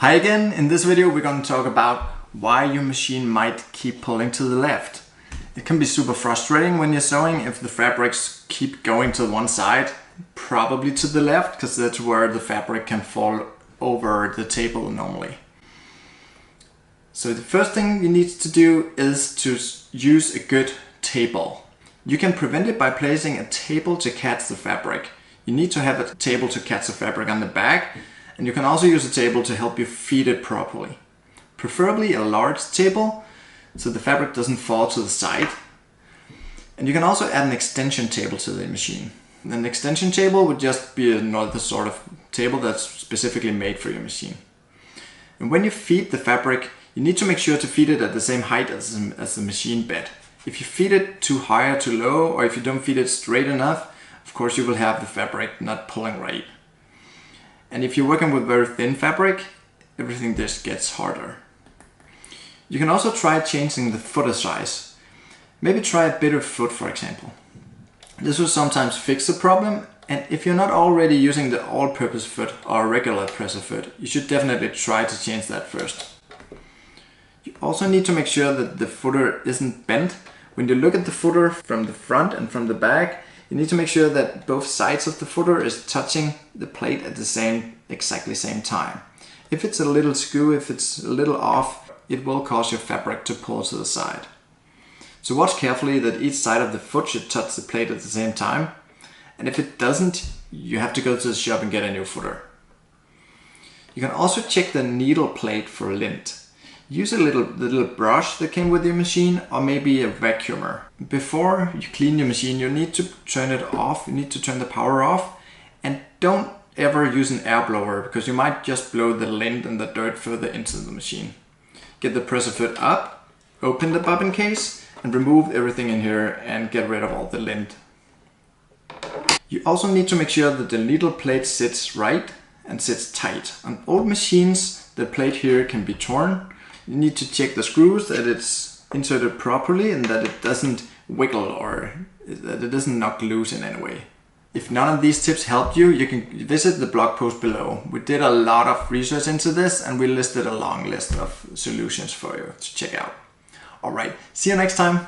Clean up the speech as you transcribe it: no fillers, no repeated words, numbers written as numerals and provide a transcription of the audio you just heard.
Hi again, in this video we're going to talk about why your machine might keep pulling to the left. It can be super frustrating when you're sewing if the fabrics keep going to one side, probably to the left, because that's where the fabric can fall over the table normally. So the first thing you need to do is to use a good table. You can prevent it by placing a table to catch the fabric. You need to have a table to catch the fabric on the back. And you can also use a table to help you feed it properly. Preferably a large table, so the fabric doesn't fall to the side. And you can also add an extension table to the machine. An extension table would just be another sort of table that's specifically made for your machine. And when you feed the fabric, you need to make sure to feed it at the same height as the machine bed. If you feed it too high or too low, or if you don't feed it straight enough, of course you will have the fabric not pulling right. And if you're working with very thin fabric, everything just gets harder. You can also try changing the footer size. Maybe try a bigger foot, for example. This will sometimes fix the problem, and if you're not already using the all-purpose foot or a regular presser foot, you should definitely try to change that first. You also need to make sure that the footer isn't bent. When you look at the footer from the front and from the back, you need to make sure that both sides of the footer is touching the plate at the exactly same time. If it's a little skew, if it's a little off, it will cause your fabric to pull to the side. So watch carefully that each side of the foot should touch the plate at the same time. And if it doesn't, you have to go to the shop and get a new footer. You can also check the needle plate for lint. Use the little brush that came with your machine, or maybe a vacuumer. Before you clean your machine, you need to turn it off, you need to turn the power off, and don't ever use an air blower because you might just blow the lint and the dirt further into the machine. Get the presser foot up, open the bobbin case, and remove everything in here and get rid of all the lint. You also need to make sure that the needle plate sits right and sits tight. On old machines, the plate here can be torn. You need to check the screws that it's inserted properly and that it doesn't wiggle or that it doesn't knock loose in any way. If none of these tips helped you, you can visit the blog post below. We did a lot of research into this and we listed a long list of solutions for you to check out. Alright, see you next time.